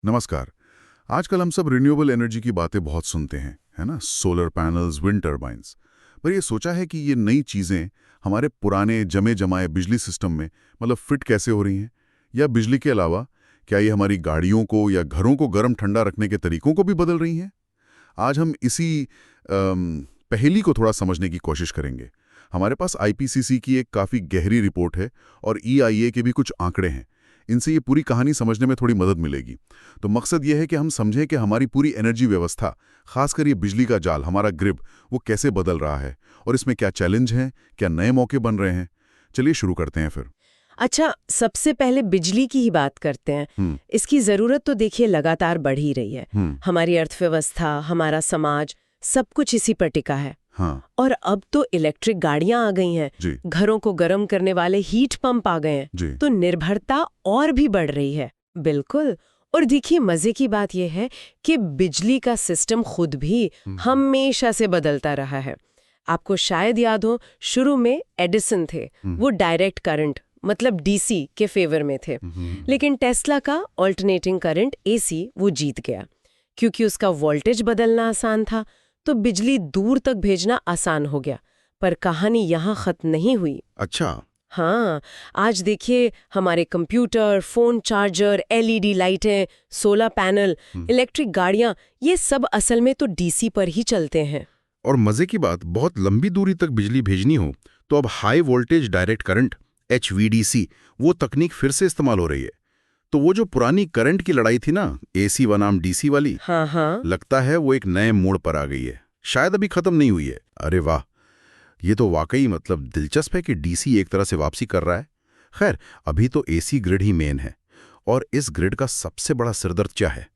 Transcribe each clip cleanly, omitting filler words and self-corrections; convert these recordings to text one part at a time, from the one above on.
नमस्कार। आजकल हम सब रिन्यूएबल एनर्जी की बातें बहुत सुनते हैं, है ना? Solar panels, wind turbines. पर ये सोचा है कि ये नई चीजें हमारे पुराने जमे जमाए बिजली सिस्टम में मतलब फिट कैसे हो रही हैं? या बिजली के अलावा क्या ये हमारी गाड़ियों को या घरों को गर्म ठंडा रखने के तरीकों को भी बदल रही हैं? आज हम इसी पहेली को थोड़ा समझने की कोशिश करेंगे। हमारे पास आईपीसीसी की एक काफ़ी गहरी रिपोर्ट है और ईआईए के भी कुछ आंकड़े हैं। इनसे ये पूरी कहानी समझने में थोड़ी मदद मिलेगी। तो मकसद ये है कि हम समझें कि हमारी पूरी एनर्जी व्यवस्था, खासकर ये बिजली का जाल, हमारा ग्रिड, वो कैसे बदल रहा है और इसमें क्या चैलेंज हैं, क्या नए मौके बन रहे हैं। चलिए शुरू करते हैं फिर। अच्छा, सबसे पहले बिजली की ही बात करते हैं। इसकी जरूरत तो देखिए लगातार बढ़ ही रही है। हमारी अर्थव्यवस्था, हमारा समाज, सब कुछ इसी पर टिका है। हाँ और अब तो इलेक्ट्रिक गाड़ियां आ गई हैं, जी घरों को गर्म करने वाले हीट पंप आ गए हैं, जी तो निर्भरता और भी बढ़ रही है। बिल्कुल। और देखिए, मजे की बात यह है कि बिजली का सिस्टम खुद भी हमेशा से बदलता रहा है। आपको शायद याद हो, शुरू में एडिसन थे, वो डायरेक्ट करंट मतलब डीसी के फेवर में थे। लेकिन टेस्ला का ऑल्टरनेटिंग करंट एसी वो जीत गया, क्योंकि उसका वोल्टेज बदलना आसान था, तो बिजली दूर तक भेजना आसान हो गया। पर कहानी यहाँ खत्म नहीं हुई। अच्छा। हाँ, आज देखिए, हमारे कंप्यूटर, फोन चार्जर, एलईडी लाइटें, सोलर पैनल, इलेक्ट्रिक गाड़ियाँ, ये सब असल में तो डीसी पर ही चलते हैं। और मजे की बात, बहुत लंबी दूरी तक बिजली भेजनी हो तो अब high voltage direct current HVDC वो तकनीक फिर से इस्तेमाल हो रही है। तो वो जो पुरानी करंट की लड़ाई थी ना, AC बनाम DC वाली, हाँ, लगता है वो एक नए मोड़ पर आ गई है। शायद अभी खत्म नहीं हुई है। अरे वाह, ये तो वाकई मतलब दिलचस्प है कि DC एक तरह से वापसी कर रहा है। खैर, अभी तो AC ग्रिड ही मेन है। और इस ग्रिड का सबसे बड़ा सिरदर्द क्या है?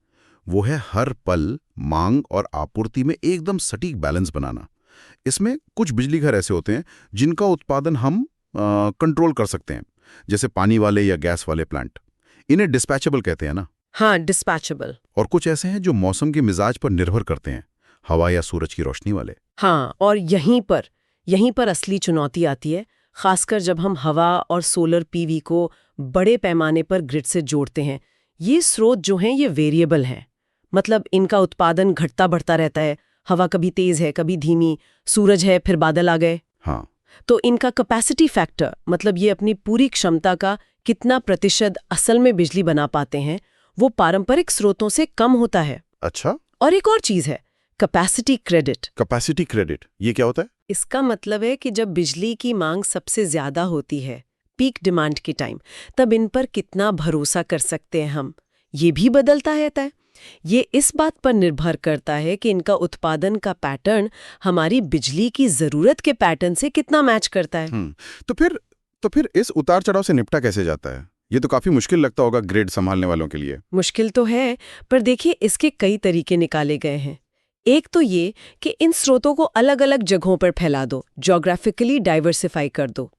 वो है हर पल मांग और आपूर्ति में एकदम सटीक बैलेंस बनाना। इसमें कुछ बिजली घर ऐसे होते हैं जिनका उत्पादन हम कंट्रोल कर सकते हैं, जैसे पानी वाले या गैस वाले प्लांट। इन्हें डिस्पैचेबल कहते हैं ना। हाँ, डिस्पैचेबल। और कुछ ऐसे हैं जो मौसम के मिजाज पर निर्भर करते हैं, हवा या सूरज की रोशनी वाले। हाँ, और यहीं पर असली चुनौती आती है, खासकर जब हम हवा और सोलर पीवी को बड़े पैमाने पर ग्रिड से जोड़ते हैं। ये स्रोत जो हैं ये वेरिएबल हैं, मतलब इनका उत्पादन घटता बढ़ता रहता है। हवा कभी तेज है, कभी धीमी, सूरज है, फिर बादल आ गए। हाँ, तो इनका कैपेसिटी फैक्टर, मतलब ये अपनी पूरी क्षमता का कितना प्रतिशत असल में बिजली बना पाते हैं, वो पारंपरिक स्रोतों से कम होता है। अच्छा। और एक और चीज है, कैपेसिटी क्रेडिट। कैपेसिटी क्रेडिट, ये क्या होता है? इसका मतलब है कि जब बिजली की मांग सबसे ज्यादा होती है, पीक डिमांड के टाइम, तब इन पर कितना भरोसा कर सकते हैं हम, ये भी बदलता रहता है। ये इस बात पर निर्भर करता है कि इनका उत्पादन का पैटर्न हमारी बिजली की जरूरत के पैटर्न से कितना मैच करता है। तो फिर इस उतार चढ़ाव से निपटा कैसे जाता है? ये तो काफी मुश्किल लगता होगा ग्रिड संभालने वालों के लिए। मुश्किल तो है, पर देखिए, इसके कई तरीके निकाले गए हैं। एक तो ये कि इन स्रोतों को अलग अलग जगहों पर फैला दो, ज्योग्राफिकली डाइवर्सिफाई कर दो।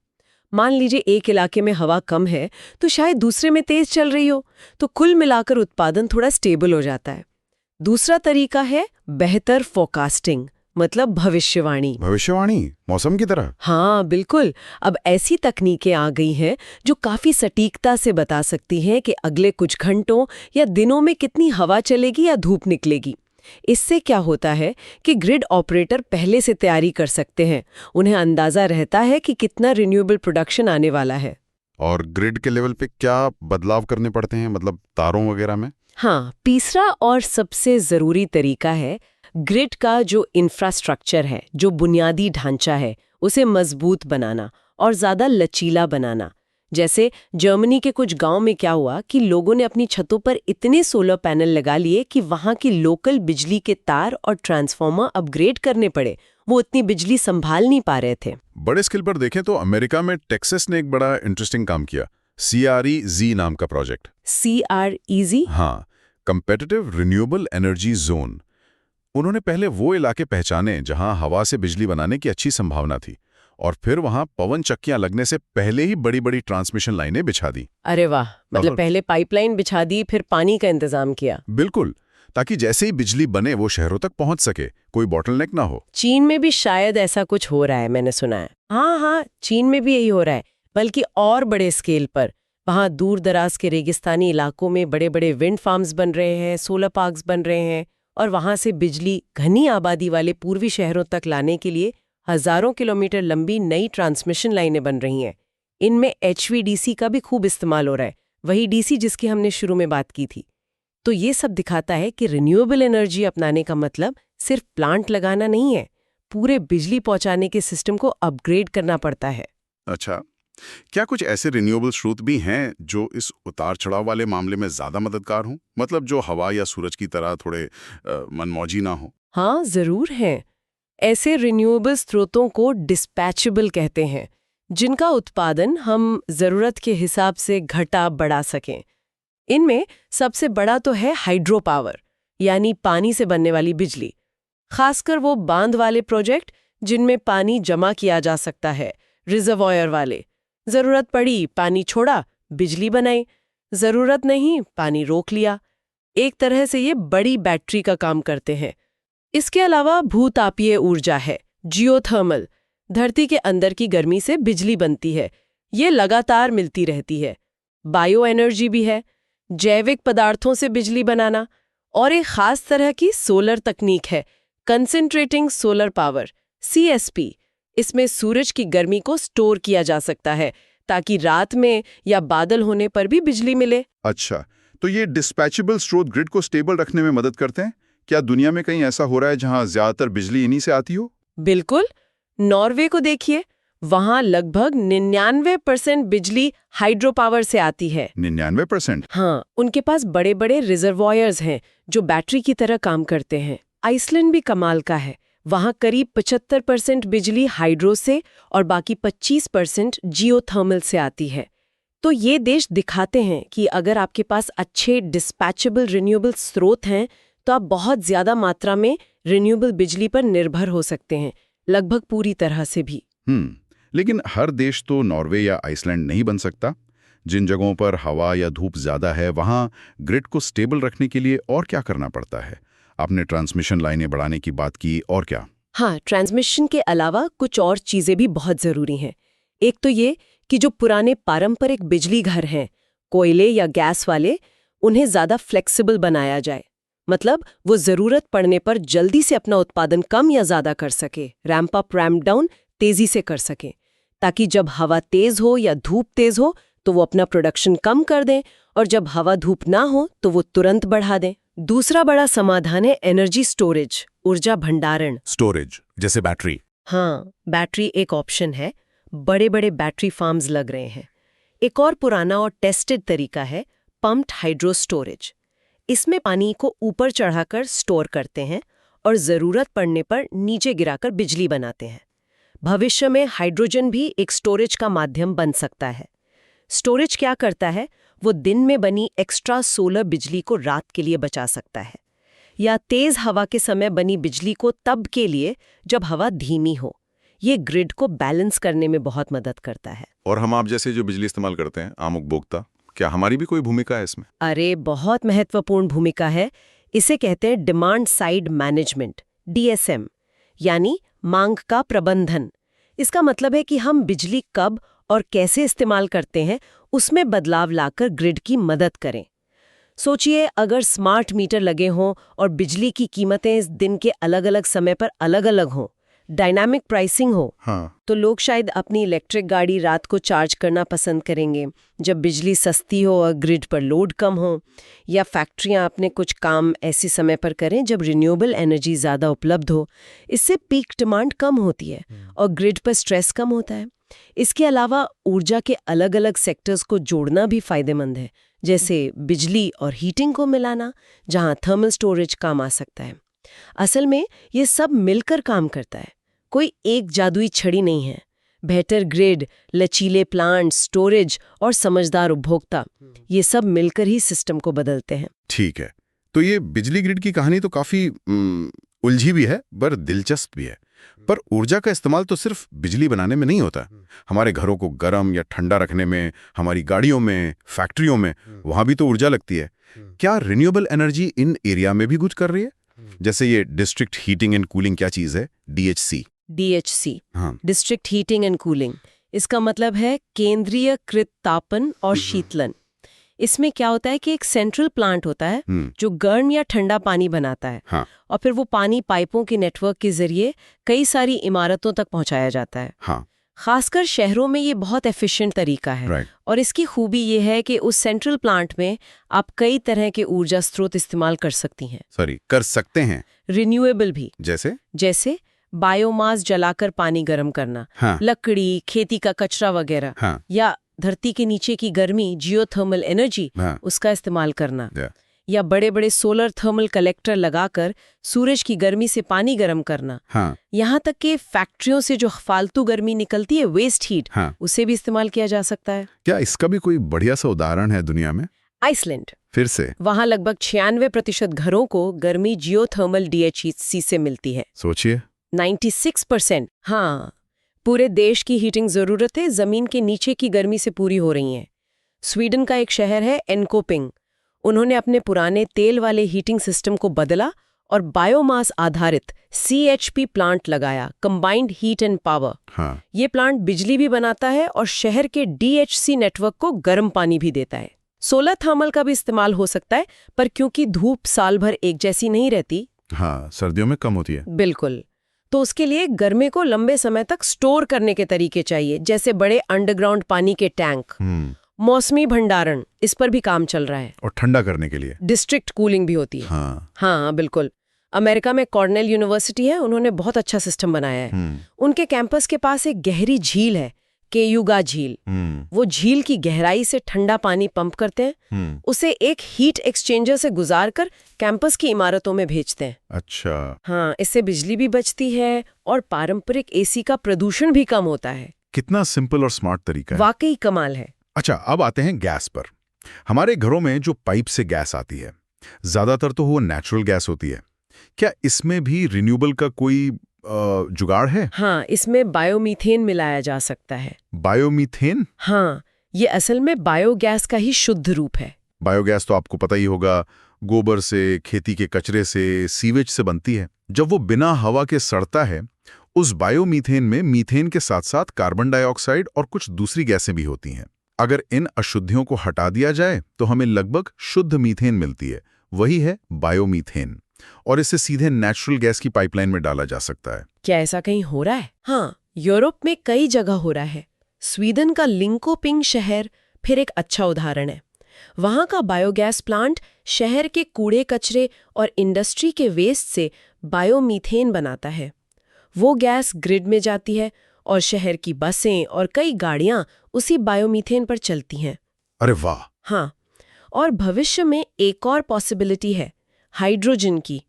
मान लीजिए एक इलाके में हवा कम है तो शायद दूसरे में तेज चल रही हो, तो कुल मिलाकर उत्पादन थोड़ा स्टेबल हो जाता है। दूसरा तरीका है बेहतर फोरकास्टिंग, मतलब भविष्यवाणी। भविष्यवाणी मौसम की तरह? हाँ, बिल्कुल। अब ऐसी तकनीकें आ गई हैं जो काफी सटीकता से बता सकती हैं कि अगले कुछ घंटों या दिनों में कितनी हवा चलेगी या धूप निकलेगी। इससे क्या होता है कि ग्रिड ऑपरेटर पहले से तैयारी कर सकते हैं, उन्हें अंदाजा रहता है कि कितना रिन्यूएबल प्रोडक्शन आने वाला है। और ग्रिड के लेवल पे क्या बदलाव करने पड़ते हैं, मतलब तारों वगैरह में? हाँ, तीसरा और सबसे जरूरी तरीका है ग्रिड का जो इंफ्रास्ट्रक्चर है, जो बुनियादी ढांचा है, उसे मजबूत बनाना और ज्यादा लचीला बनाना। जैसे जर्मनी के कुछ गांव में क्या हुआ कि लोगों ने अपनी छतों पर इतने सोलर पैनल लगा लिए कि वहां की लोकल बिजली के तार और ट्रांसफार्मर अपग्रेड करने पड़े। वो इतनी बिजली संभाल नहीं पा रहे थे। बड़े स्केल पर देखें तो अमेरिका में टेक्सास ने एक बड़ा इंटरेस्टिंग काम किया, CREZ नाम का प्रोजेक्ट। CREZ? हाँ, कंपेटिटिव रिन्यूएबल एनर्जी जोन। उन्होंने पहले वो इलाके पहचाने जहां हवा से बिजली बनाने की अच्छी संभावना थी, और फिर वहां पवन चक्कियां लगने से पहले ही बड़ी बड़ी ट्रांसमिशन लाइनें बिछा दी। अरे वाह, मतलब पहले पाइपलाइन बिछा दी, फिर पानी का इंतजाम किया। बिल्कुल, ताकि जैसे ही बिजली बने वो शहरों तक पहुंच सके, कोई बॉटलनेक ना हो। चीन में भी शायद ऐसा कुछ हो रहा है, मैंने सुना है। हाँ, चीन में भी यही हो रहा है, बल्कि और बड़े स्केल पर। वहाँ दूर दराज के रेगिस्तानी इलाकों में बड़े बड़े विंड फार्म्स बन रहे हैं, सोलर पार्क्स बन रहे हैं, और वहाँ से बिजली घनी आबादी वाले पूर्वी शहरों तक लाने के लिए हजारों किलोमीटर लंबी नई ट्रांसमिशन लाइनें बन रही हैं। इनमें HVDC का भी खूब इस्तेमाल हो रहा है, वही DC जिसकी हमने शुरू में बात की थी। तो ये सब दिखाता है कि रिन्यूएबल एनर्जी अपनाने का मतलब सिर्फ प्लांट लगाना नहीं है, पूरे बिजली पहुंचाने के सिस्टम को अपग्रेड करना पड़ता है। अच्छा, क्या कुछ ऐसे रिन्यूएबल स्रोत भी हैं जो इस उतार चढ़ाव वाले मामले में ज्यादा मददगार हों? मतलब जो हवा या सूरज की तरह थोड़े मनमौजी ना हो? हाँ, जरूर हैं। ऐसे रिन्यूएबल स्रोतों को डिस्पैचेबल कहते हैं, जिनका उत्पादन हम जरूरत के हिसाब से घटा बढ़ा सकें। इनमें सबसे बड़ा तो है हाइड्रो पावर, यानी पानी से बनने वाली बिजली। खासकर वो बांध वाले प्रोजेक्ट जिनमें पानी जमा किया जा सकता है, रिजर्वॉयर वाले। जरूरत पड़ी पानी छोड़ा, बिजली बनाई, जरूरत नहीं पानी रोक लिया। एक तरह से ये बड़ी बैटरी का काम करते हैं। इसके अलावा भूतापीय ऊर्जा है, जियोथर्मल। धरती के अंदर की गर्मी से बिजली बनती है, ये लगातार मिलती रहती है। बायो एनर्जी भी है, जैविक पदार्थों से बिजली बनाना। और एक खास तरह की सोलर तकनीक है, कंसंट्रेटिंग सोलर पावर, CSP। इसमें सूरज की गर्मी को स्टोर किया जा सकता है ताकि रात में या बादल होने पर भी बिजली मिले। अच्छा, तो ये डिस्पैचेबल स्रोत ग्रिड को स्टेबल रखने में मदद करते हैं? क्या दुनिया में कहीं ऐसा हो रहा है जहां ज्यादातर बिजली इन्हीं से आती हो? बिल्कुल। नॉर्वे को देखिए, वहां लगभग 99% बिजली हाइड्रो पावर से आती है। 99%? हाँ, उनके पास बड़े बड़े रिजर्वॉयर्स हैं जो बैटरी की तरह काम करते हैं। आइसलैंड भी कमाल का है, वहाँ करीब 75% बिजली हाइड्रो से और बाकी 25% जियोथर्मल से आती है। तो ये देश दिखाते हैं कि अगर आपके पास अच्छे डिस्पैचेबल रिन्यूएबल स्रोत हैं तो आप बहुत ज्यादा मात्रा में रिन्यूएबल बिजली पर निर्भर हो सकते हैं, लगभग पूरी तरह से भी। लेकिन हर देश तो नॉर्वे या आइसलैंड नहीं बन सकता। जिन जगहों पर हवा या धूप ज्यादा है, वहाँ ग्रिड को स्टेबल रखने के लिए और क्या करना पड़ता है? आपने ट्रांसमिशन लाइनें बढ़ाने की बात की, और क्या? हाँ, ट्रांसमिशन के अलावा कुछ और चीजें भी बहुत जरूरी हैं। एक तो ये कि जो पुराने पारंपरिक बिजली घर हैं, कोयले या गैस वाले, उन्हें ज्यादा फ्लेक्सिबल बनाया जाए। मतलब वो जरूरत पड़ने पर जल्दी से अपना उत्पादन कम या ज्यादा कर सके, रैंप अप रैंप डाउन तेजी से कर सके, ताकि जब हवा तेज हो या धूप तेज हो तो वो अपना प्रोडक्शन कम कर दें, और जब हवा धूप ना हो तो वो तुरंत बढ़ा दें। दूसरा बड़ा समाधान है एनर्जी स्टोरेज, ऊर्जा भंडारण। स्टोरेज जैसे बैटरी? हाँ, बैटरी एक ऑप्शन है। बड़े बड़े बैटरी फार्म्स लग रहे हैं। एक और पुराना और टेस्टेड तरीका है पम्प्ड हाइड्रो स्टोरेज। इसमें पानी को ऊपर चढ़ाकर स्टोर करते हैं और जरूरत पड़ने पर नीचे गिराकर बिजली बनाते हैं। भविष्य में हाइड्रोजन भी एक स्टोरेज का माध्यम बन सकता है। स्टोरेज क्या करता है? वो दिन में बनी एक्स्ट्रा सोलर बिजली को रात के लिए बचा सकता है, या तेज हवा के समय बनी बिजली को तब के लिए जब हवा धीमी हो। ये ग्रिड को बैलेंस करने में बहुत मदद करता है। और हम आप जैसे जो बिजली इस्तेमाल करते हैं, आम उपभोक्ता, क्या हमारी भी कोई भूमिका है इसमें? अरे, बहुत महत्वपूर्ण भूमिका है। इसे कहते हैं डिमांड साइड मैनेजमेंट, DSM, यानी मांग का प्रबंधन। इसका मतलब है कि हम बिजली कब और कैसे इस्तेमाल करते हैं उसमें बदलाव लाकर ग्रिड की मदद करें। सोचिए, अगर स्मार्ट मीटर लगे हों और बिजली की कीमतें इस दिन के अलग-अलग समय पर अलग-अलग हों, डायनामिक प्राइसिंग हो, हाँ, तो लोग शायद अपनी इलेक्ट्रिक गाड़ी रात को चार्ज करना पसंद करेंगे जब बिजली सस्ती हो और ग्रिड पर लोड कम हो, या फैक्ट्रियां अपने कुछ काम ऐसे समय पर करें जब रिन्यूएबल एनर्जी ज़्यादा उपलब्ध हो। इससे पीक डिमांड कम होती है और ग्रिड पर स्ट्रेस कम होता है। इसके अलावा ऊर्जा के अलग-अलग सेक्टर्स को जोड़ना भी फायदेमंद है, जैसे बिजली और हीटिंग को मिलाना, जहां थर्मल स्टोरेज काम आ सकता है। असल में ये सब मिलकर काम करता है, कोई एक जादुई छड़ी नहीं है। बेहतर ग्रिड, लचीले प्लांट, स्टोरेज और समझदार उपभोक्ता, ये सब मिलकर ही सिस्टम को बदलते हैं। ठीक है। तो ये बिजली ग्रिड की कहानी तो काफी उलझी भी है, पर दिलचस्प भी है। पर ऊर्जा का इस्तेमाल तो सिर्फ बिजली बनाने में नहीं होता। हमारे घरों को गर्म या ठंडा रखने में, हमारी गाड़ियों में, फैक्ट्रियों में, वहां भी तो ऊर्जा लगती है। क्या रिन्यूएबल एनर्जी इन एरिया में भी कुछ कर रही है? जैसे ये डिस्ट्रिक्ट हीटिंग एंड कूलिंग क्या चीज है? DHC। DHC, हाँ, डिस्ट्रिक्ट हीटिंग एंड कूलिंग। इसका मतलब है केंद्रीयकृत तापन और शीतलन। इसमें क्या होता है कि एक सेंट्रल प्लांट होता है जो गर्म या ठंडा पानी बनाता है। हाँ। और फिर वो पानी पाइपों के नेटवर्क के जरिए कई सारी इमारतों तक पहुंचाया जाता है। हाँ। खासकर शहरों में ये बहुत एफिशिएंट तरीका है। राइट। और इसकी खूबी ये है कि उस सेंट्रल प्लांट में आप कई तरह के ऊर्जा स्रोत इस्तेमाल कर सकती हैं। कर सकते हैं। रिन्यूएबल भी, जैसे बायोमास जलाकर पानी गर्म करना, हाँ। लकड़ी, खेती का कचरा वगैरह, हाँ। या धरती के नीचे की गर्मी, जियोथर्मल एनर्जी, हाँ। उसका इस्तेमाल करना, Yeah. या बड़े बड़े सोलर थर्मल कलेक्टर लगाकर सूरज की गर्मी से पानी गर्म करना। हाँ। यहाँ तक कि फैक्ट्रियों से जो फालतू गर्मी निकलती है, वेस्ट हीट, हाँ। उसे भी इस्तेमाल किया जा सकता है। क्या इसका भी कोई बढ़िया सा उदाहरण है दुनिया में? आइसलैंड, फिर से वहाँ लगभग 96% घरों को गर्मी जियोथर्मल DHC से मिलती है। सोचिए, 96%। हाँ, पूरे देश की हीटिंग जरूरतें जमीन के नीचे की गर्मी से पूरी हो रही हैं। स्वीडन का एक शहर है एनकोपिंग, उन्होंने अपने पुराने तेल वाले हीटिंग सिस्टम को बदला और बायोमास आधारित CHP प्लांट लगाया, कंबाइंड हीट एंड पावर। हाँ। ये प्लांट बिजली भी बनाता है और शहर के DHC नेटवर्क को गर्म पानी भी देता है। सोलर थर्मल का भी इस्तेमाल हो सकता है, पर क्योंकि धूप साल भर एक जैसी नहीं रहती, हाँ, सर्दियों में कम होती है। बिल्कुल, तो उसके लिए गर्मी को लंबे समय तक स्टोर करने के तरीके चाहिए, जैसे बड़े अंडरग्राउंड पानी के टैंक। मौसमी भंडारण, इस पर भी काम चल रहा है। और ठंडा करने के लिए डिस्ट्रिक्ट कूलिंग भी होती है। हाँ, बिल्कुल। अमेरिका में कॉर्नेल यूनिवर्सिटी है, उन्होंने बहुत अच्छा सिस्टम बनाया है। उनके कैंपस के पास एक गहरी झील है, केयुगा झील। वो झील की गहराई से ठंडा पानी पंप करते हैं, उसे एक हीट एक्सचेंजर से गुजारकर कैंपस की इमारतों में भेजते हैं। अच्छा। हाँ, इससे बिजली भी बचती है और पारंपरिक AC का प्रदूषण भी कम होता है। कितना सिंपल और स्मार्ट तरीका है। वाकई कमाल है। अच्छा, अब आते हैं गैस पर। हमारे घरों में जो पाइप से गैस आती है, ज्यादातर तो वो नेचुरल गैस होती है। क्या इसमें भी रिन्यूएबल का कोई जुगाड़ है? हाँ, इसमें बायोमीथेन मिलाया जा सकता है। बायोमीथेन? हाँ, ये असल में बायोगैस का ही शुद्ध रूप है। बायोगैस तो आपको पता ही होगा, गोबर से, खेती के कचरे से, सीवेज से बनती है। जब वो बिना हवा के सड़ता है, उस बायोमीथेन में मीथेन के साथ साथ कार्बन डाइऑक्साइड और कुछ दूसरी गैसें भी होती हैं। अगर इन अशुद्धियों को हटा दिया जाए तो हमें लगभग शुद्ध मीथेन मिलती है, वही है बायोमीथेन, और इसे सीधे नेचुरल गैस की पाइपलाइन में डाला जा सकता है। क्या ऐसा कहीं हो रहा है? हाँ, यूरोप में कई जगह हो रहा है। स्वीडन का लिंकोपिंग शहर फिर एक अच्छा उदाहरण है। वहाँ का बायोगैस प्लांट शहर के कूड़े कचरे और इंडस्ट्री के वेस्ट से बायोमीथेन बनाता है। वो गैस ग्रिड में जाती है और शहर की बसें और कई गाड़ियां उसी बायोमीथेन पर चलती हैं। अरे वाह! हाँ, और भविष्य में एक और पॉसिबिलिटी है, हाइड्रोजन की।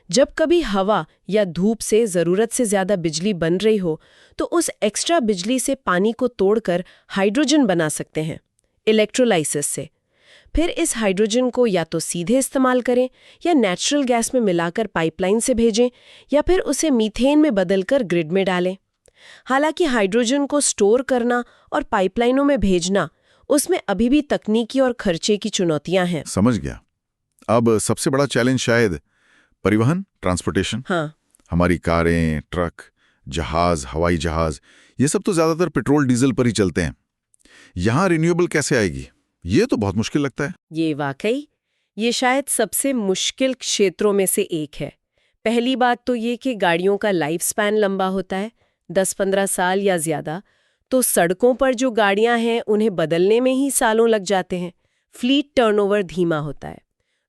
जब कभी हवा या धूप से ज़रूरत से ज़्यादा बिजली बन रही हो, तो उस एक्स्ट्रा बिजली से पानी को तोड़कर हाइड्रोजन बना सकते हैं, इलेक्ट्रोलाइसिस से। फिर इस हाइड्रोजन को या तो सीधे इस्तेमाल करें या नेचुरल गैस में मिलाकर पाइपलाइन से भेजें, या फिर उसे मीथेन में बदलकर ग्रिड में डालें। हालांकि हाइड्रोजन को स्टोर करना और पाइपलाइनों में भेजना, उसमें अभी भी तकनीकी और खर्चे की चुनौतियां हैं। समझ गया। अब सबसे बड़ा चैलेंज शायद परिवहन, ट्रांसपोर्टेशन। हाँ, हमारी कारें, ट्रक, जहाज, हवाई जहाज, ये सब तो ज्यादातर पेट्रोल डीजल पर ही चलते हैं। यहाँ रिन्यूएबल कैसे आएगी? ये तो बहुत मुश्किल लगता है। ये शायद सबसे मुश्किल क्षेत्रों में से एक है। पहली बात तो ये कि गाड़ियों का लाइफ स्पैन लंबा होता है, 10-15 साल या ज्यादा। तो सड़कों पर जो गाड़ियां हैं उन्हें बदलने में ही सालों लग जाते हैं। फ्लीट टर्नओवर धीमा होता है।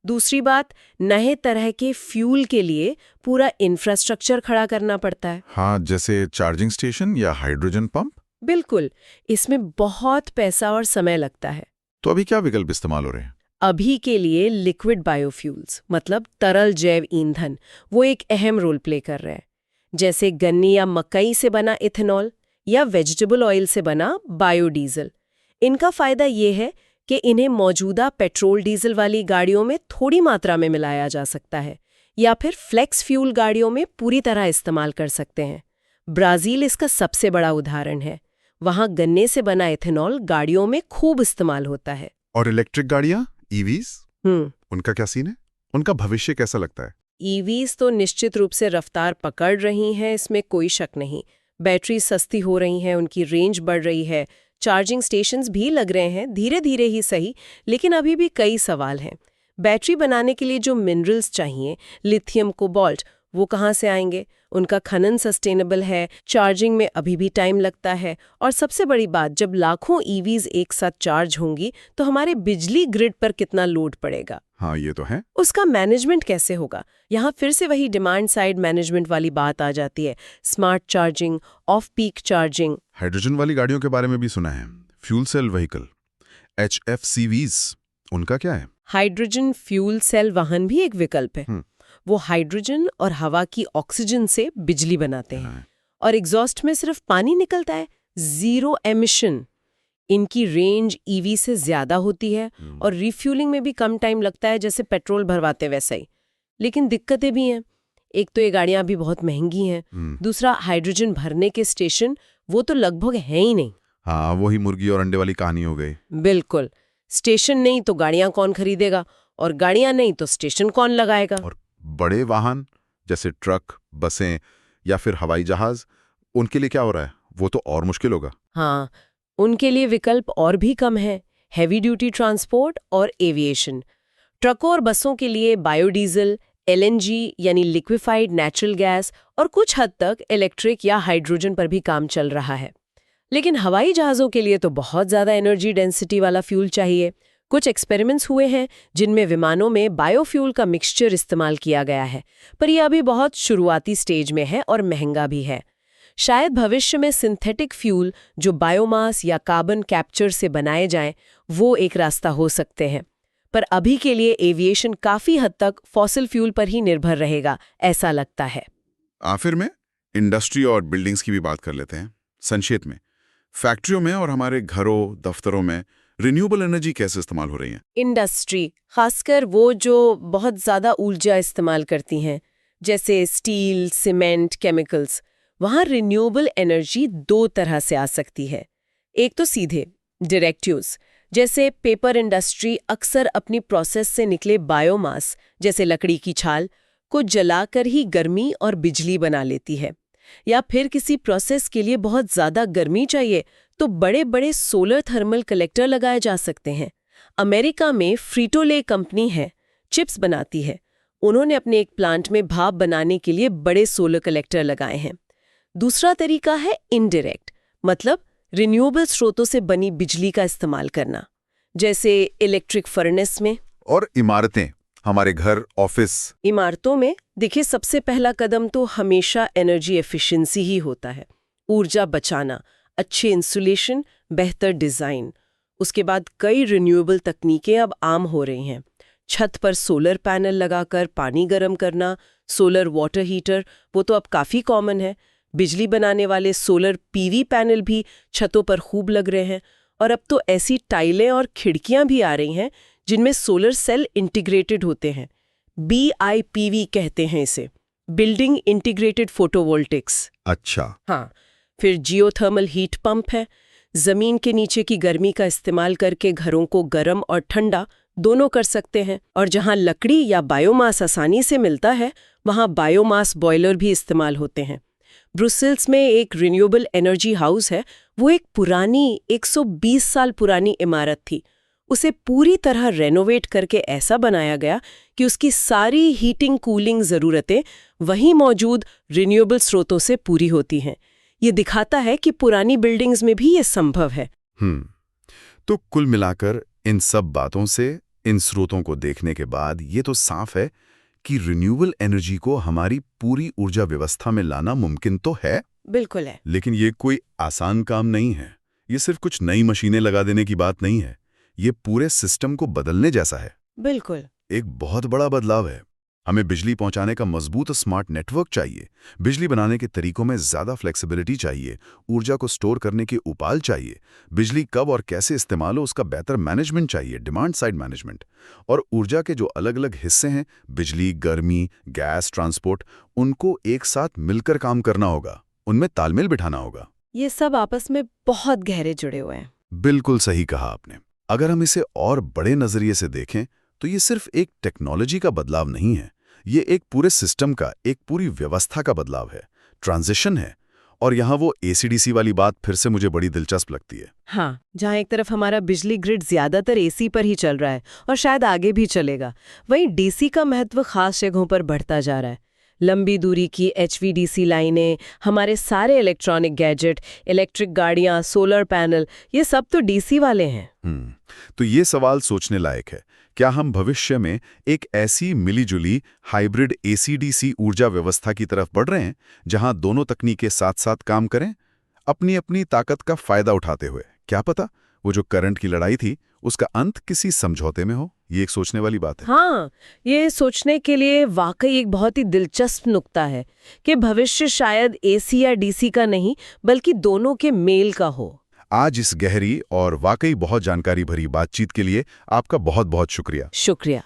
दूसरी बात, नए तरह के फ्यूल के लिए पूरा इंफ्रास्ट्रक्चर खड़ा करना पड़ता है। हाँ, जैसे चार्जिंग स्टेशन या हाइड्रोजन पंप। बिल्कुल, इसमें बहुत पैसा और समय लगता है। तो अभी क्या विकल्प इस्तेमाल हो रहे हैं? अभी के लिए लिक्विड बायोफ्यूल्स, मतलब तरल जैव ईंधन, वो एक अहम रोल प्ले कर रहे हैं। जैसे गन्ने या मकई से बना इथेनॉल या वेजिटेबल ऑयल से बना बायोडीजल। इनका फायदा ये है कि इन्हें मौजूदा पेट्रोल डीजल वाली गाड़ियों में थोड़ी मात्रा में मिलाया जा सकता है, या फिर फ्लेक्स फ्यूल गाड़ियों में पूरी तरह इस्तेमाल कर सकते हैं। ब्राजील इसका सबसे बड़ा उदाहरण है। वहाँ गन्ने से बना इथेनॉल गाड़ियों में खूब इस्तेमाल होता है। और इलेक्ट्रिक गाड़ियाँ, ईवीज, उनका क्या सीन है? उनका भविष्य कैसा लगता है? ईवीज तो निश्चित रूप से रफ्तार पकड़ रही हैं, इसमें कोई शक नहीं। बैटरी सस्ती हो रही हैं, उनकी रेंज बढ़ रही है, चार्जिंग स्टेशंस भी लग रहे हैं, धीरे धीरे ही सही, लेकिन अभी भी कई सवाल हैं। बैटरी बनाने के लिए जो मिनरल्स चाहिए, लिथियम, कोबाल्ट, वो कहाँ से आएंगे? उनका खनन सस्टेनेबल है? चार्जिंग में अभी भी टाइम लगता है। और सबसे बड़ी बात, जब लाखों ईवीज एक साथ चार्ज होंगी तो हमारे बिजली ग्रिड पर कितना लोड पड़ेगा? हाँ, ये तो है। उसका मैनेजमेंट कैसे होगा? यहाँ फिर से वही डिमांड साइड मैनेजमेंट वाली बात आ जाती है। Smart charging, off peak charging. Hydrogen वाली गाड़ियों के बारे में भी सुना है, फ्यूल सेल व्हीकल, HFCVs, उनका क्या है? हाइड्रोजन फ्यूल सेल वाहन भी एक विकल्प है। वो हाइड्रोजन और हवा की ऑक्सीजन से बिजली बनाते हैं और एग्जॉस्ट में सिर्फ पानी निकलता है, जीरो एमिशन। इनकी रेंज ईवी से ज्यादा होती है और रिफ्यूलिंग में भी कम टाइम लगता है, जैसे पेट्रोल भरवाते वैसा ही। लेकिन दिक्कतें भी हैं। एक तो ये गाड़ियां भी बहुत महंगी हैं, दूसरा हाइड्रोजन भरने के स्टेशन वो तो लगभग हैं ही नहीं। हाँ, वही मुर्गी और अंडे वाली कहानी हो गई। बिल्कुल, स्टेशन नहीं तो गाड़ियां कौन खरीदेगा, और गाड़ियां नहीं तो स्टेशन कौन लगाएगा? और बड़े वाहन जैसे ट्रक, बसें या फिर हवाई जहाज, उनके लिए क्या हो रहा है? वो तो और मुश्किल होगा। हाँ, उनके लिए विकल्प और भी कम है। हैवी ड्यूटी ट्रांसपोर्ट और एविएशन। ट्रकों और बसों के लिए बायोडीजल, LNG यानी लिक्विफाइड नेचुरल गैस और कुछ हद तक इलेक्ट्रिक या हाइड्रोजन पर भी काम चल रहा है। लेकिन हवाई जहाज़ों के लिए तो बहुत ज़्यादा एनर्जी डेंसिटी वाला फ्यूल चाहिए। कुछ एक्सपेरिमेंट्स हुए हैं जिनमें विमानों में बायोफ्यूल का मिक्सचर इस्तेमाल किया गया है, पर यह अभी बहुत शुरुआती स्टेज में है और महंगा भी है। शायद भविष्य में सिंथेटिक फ्यूल जो बायोमास या कार्बन कैप्चर से बनाए जाएं, वो एक रास्ता हो सकते हैं। पर अभी के लिए एविएशन काफ़ी हद तक फॉसिल फ्यूल पर ही निर्भर रहेगा, ऐसा लगता है। आखिर में इंडस्ट्री और बिल्डिंग्स की भी बात कर लेते हैं संक्षेप में। फैक्ट्रियों में और हमारे घरों, दफ्तरों में रिन्यूएबल एनर्जी कैसे इस्तेमाल हो रही है? इंडस्ट्री, खासकर वो जो बहुत ज़्यादा ऊर्जा इस्तेमाल करती हैं, जैसे स्टील, सीमेंट, केमिकल्स, वहाँ रिन्यूएबल एनर्जी दो तरह से आ सकती है। एक तो सीधे डायरेक्ट यूज़, जैसे पेपर इंडस्ट्री अक्सर अपनी प्रोसेस से निकले बायोमास, जैसे लकड़ी की छाल, को जलाकर ही गर्मी और बिजली बना लेती है। या फिर किसी प्रोसेस के लिए बहुत ज़्यादा गर्मी चाहिए तो बड़े बड़े सोलर थर्मल कलेक्टर लगाए जा सकते हैं। अमेरिका में फ्रीटो-ले कंपनी है, चिप्स बनाती है। उन्होंने अपने एक प्लांट में भाप बनाने के लिए बड़े सोलर कलेक्टर लगाए हैं। दूसरा तरीका है इनडायरेक्ट, मतलब रिन्यूएबल स्रोतों से बनी बिजली का इस्तेमाल करना, जैसे इलेक्ट्रिक फर्नेस में। और इमारतें, हमारे घर, ऑफिस। इमारतों में देखिए, सबसे पहला कदम तो हमेशा एनर्जी एफिशिएंसी ही होता है। ऊर्जा बचाना, अच्छे इंसुलेशन, बेहतर डिज़ाइन। उसके बाद कई रिन्यूएबल तकनीकें अब आम हो रही हैं। छत पर सोलर पैनल लगाकर पानी गर्म करना, सोलर वाटर हीटर, वो तो अब काफ़ी कॉमन है। बिजली बनाने वाले सोलर PV पैनल भी छतों पर खूब लग रहे हैं। और अब तो ऐसी टाइलें और खिड़कियां भी आ रही हैं जिनमें सोलर सेल इंटीग्रेटेड होते हैं। BIPV कहते हैं इसे, बिल्डिंग इंटीग्रेटेड फोटोवोल्टिक्स। अच्छा। हाँ, फिर जियोथर्मल हीट पंप है। जमीन के नीचे की गर्मी का इस्तेमाल करके घरों को गर्म और ठंडा दोनों कर सकते हैं। और जहाँ लकड़ी या बायोमास आसानी से मिलता है, वहाँ बायोमास बॉयलर भी इस्तेमाल होते हैं। ब्रुसेल्स में एक रिन्यूएबल एनर्जी हाउस है। वो एक पुरानी 120 साल पुरानी इमारत थी। उसे पूरी तरह रेनोवेट करके ऐसा बनाया गया कि उसकी सारी हीटिंग कूलिंग ज़रूरतें वहीं मौजूद रिन्यूएबल स्रोतों से पूरी होती हैं। ये दिखाता है कि पुरानी बिल्डिंग्स में भी ये संभव है। तो कुल मिलाकर इन सब बातों से, इन स्रोतों को देखने के बाद ये तो साफ है कि रिन्यूएबल एनर्जी को हमारी पूरी ऊर्जा व्यवस्था में लाना मुमकिन तो है। बिल्कुल है। लेकिन ये कोई आसान काम नहीं है। ये सिर्फ कुछ नई मशीनें लगा देने की बात नहीं है। ये पूरे सिस्टम को बदलने जैसा है। बिल्कुल, एक बहुत बड़ा बदलाव है। हमें बिजली पहुंचाने का मजबूत स्मार्ट नेटवर्क चाहिए। बिजली बनाने के तरीकों में ज्यादा फ्लेक्सिबिलिटी चाहिए। ऊर्जा को स्टोर करने के उपाय चाहिए। बिजली कब और कैसे इस्तेमाल हो उसका बेहतर मैनेजमेंट चाहिए, डिमांड साइड मैनेजमेंट। और ऊर्जा के जो अलग अलग हिस्से हैं, बिजली, गर्मी, गैस, ट्रांसपोर्ट, उनको एक साथ मिलकर काम करना होगा, उनमें तालमेल बिठाना होगा। ये सब आपस में बहुत गहरे जुड़े हुए हैं। बिल्कुल सही कहा आपने। अगर हम इसे और बड़े नजरिए से देखें तो ये सिर्फ एक टेक्नोलॉजी का बदलाव नहीं है। ये एक पूरे सिस्टम का, एक पूरी व्यवस्था का बदलाव है, ट्रांजिशन है। और यहाँ वो एसी-डीसी वाली बात फिर से मुझे बड़ी दिलचस्प लगती है। हाँ, जहाँ एक तरफ हमारा बिजली ग्रिड ज्यादातर एसी पर ही चल रहा है और शायद आगे भी चलेगा, वहीं डीसी का महत्व खास जगहों पर बढ़ता जा रहा है। लंबी दूरी की HVDC लाइनें, हमारे सारे इलेक्ट्रॉनिक गैजेट, इलेक्ट्रिक गाड़ियां, सोलर पैनल, ये सब तो डीसी वाले हैं। तो ये सवाल सोचने लायक है। क्या हम भविष्य में एक ऐसी मिलीजुली हाइब्रिड एसी-डीसी ऊर्जा व्यवस्था की तरफ बढ़ रहे हैं जहां दोनों तकनीकें साथ-साथ काम करें, अपनी अपनी ताकत का फायदा उठाते हुए? क्या पता वो जो करंट की लड़ाई थी उसका अंत किसी समझौते में हो। ये एक सोचने वाली बात है। हाँ, ये सोचने के लिए वाकई एक बहुत ही दिलचस्प नुक्ता है कि भविष्य शायद एसी या डीसी का नहीं बल्कि दोनों के मेल का हो। आज इस गहरी और वाकई बहुत जानकारी भरी बातचीत के लिए आपका बहुत बहुत शुक्रिया। शुक्रिया।